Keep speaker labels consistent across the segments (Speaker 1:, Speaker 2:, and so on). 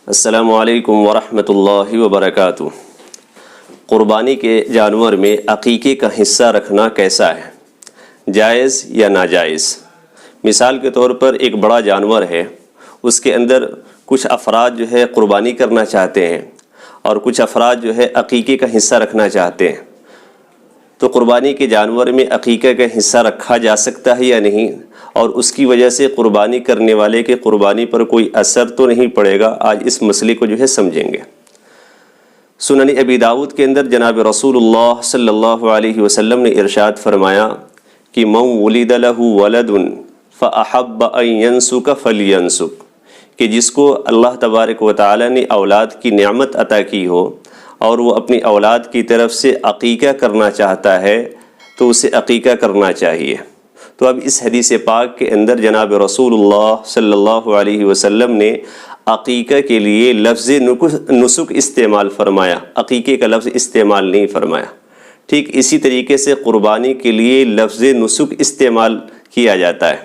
Speaker 1: السلام علیکم ورحمۃ اللہ وبرکاتہ۔ قربانی کے جانور میں عقیقے کا حصہ رکھنا کیسا ہے؟ جائز یا ناجائز؟ مثال کے طور پر ایک بڑا جانور ہے، اس کے اندر کچھ افراد جو ہے قربانی کرنا چاہتے ہیں اور کچھ افراد جو ہے عقیقے کا حصہ رکھنا چاہتے ہیں، تو قربانی کے جانور میں عقیقے کا حصہ رکھا جا سکتا ہے یا نہیں، اور اس کی وجہ سے قربانی کرنے والے کے قربانی پر کوئی اثر تو نہیں پڑے گا؟ آج اس مسئلے کو جو ہے سمجھیں گے۔ سنن ابی داؤد کے اندر جناب رسول اللہ صلی اللہ علیہ وسلم نے ارشاد فرمایا کہ من ولد له ولد فاحب ان ينسك فلينسك، کہ جس کو اللہ تبارک و تعالی نے اولاد کی نعمت عطا کی ہو اور وہ اپنی اولاد کی طرف سے عقیقہ کرنا چاہتا ہے تو اسے عقیقہ کرنا چاہیے۔ تو اب اس حدیث پاک کے اندر جناب رسول اللہ صلی اللہ علیہ وسلم نے عقیقہ کے لیے لفظ نسک استعمال فرمایا، عقیقے کا لفظ استعمال نہیں فرمایا۔ ٹھیک اسی طریقے سے قربانی کے لیے لفظ نسک استعمال کیا جاتا ہے۔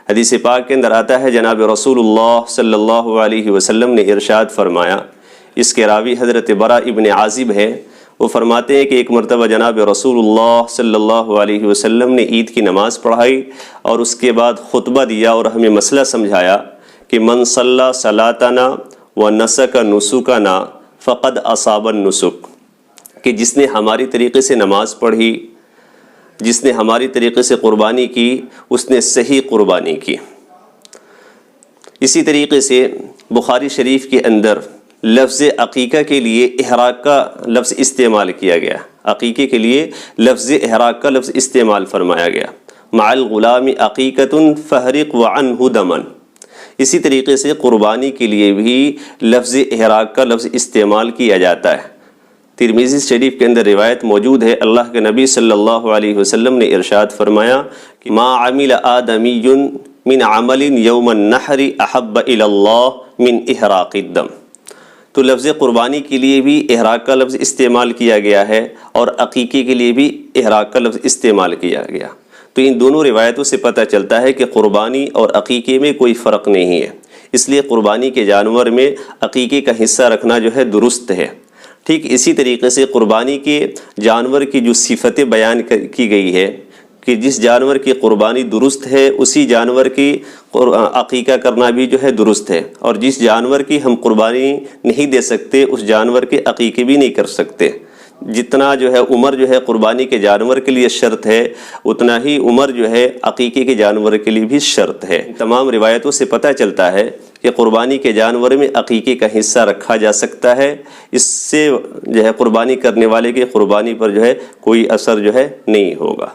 Speaker 1: حدیث پاک کے اندر آتا ہے جناب رسول اللہ صلی اللہ علیہ وسلم نے ارشاد فرمایا، اس کے راوی حضرت برا ابن عازب ہے، وہ فرماتے ہیں کہ ایک مرتبہ جناب رسول اللہ صلی اللہ علیہ وسلم نے عید کی نماز پڑھائی اور اس کے بعد خطبہ دیا اور ہمیں مسئلہ سمجھایا کہ من صلی صلاتنا ونسک نسکنا فقد اصاب النسک، کہ جس نے ہماری طریقے سے نماز پڑھی، جس نے ہماری طریقے سے قربانی کی، اس نے صحیح قربانی کی۔ اسی طریقے سے بخاری شریف کے اندر لفظ عقیقہ کے لیے احراق کا لفظ استعمال کیا گیا، عقیقے کے لیے لفظ احراق کا لفظ استعمال فرمایا گیا، مع الغلام عقیقۃ فحرق وعنہ دما۔ اسی طریقے سے قربانی کے لیے بھی لفظ احراق کا لفظ استعمال کیا جاتا ہے۔ ترمذی شریف کے اندر روایت موجود ہے، اللہ کے نبی صلی اللہ علیہ وسلم نے ارشاد فرمایا کہ ما عمل آدمی من عمل یوم النحر احب الی اللہ من احراق الدم۔ تو لفظ قربانی کے لیے بھی احراق کا لفظ استعمال کیا گیا ہے اور عقیقے کے لیے بھی احراق کا لفظ استعمال کیا گیا۔ تو ان دونوں روایتوں سے پتہ چلتا ہے کہ قربانی اور عقیقے میں کوئی فرق نہیں ہے، اس لیے قربانی کے جانور میں عقیقے کا حصہ رکھنا جو ہے درست ہے۔ ٹھیک اسی طریقے سے قربانی کے جانور کی جو صفتیں بیان کی گئی ہے کہ جس جانور کی قربانی درست ہے اسی جانور کی عقیقہ کرنا بھی جو ہے درست ہے، اور جس جانور کی ہم قربانی نہیں دے سکتے اس جانور کے عقیقے بھی نہیں کر سکتے۔ جتنا جو ہے عمر جو ہے قربانی کے جانور کے لیے شرط ہے، اتنا ہی عمر جو ہے عقیقے کے جانور کے لیے بھی شرط ہے۔ تمام روایتوں سے پتہ چلتا ہے کہ قربانی کے جانور میں عقیقے کا حصہ رکھا جا سکتا ہے، اس سے جو ہے قربانی کرنے والے کی قربانی پر جو ہے کوئی اثر جو ہے نہیں ہوگا۔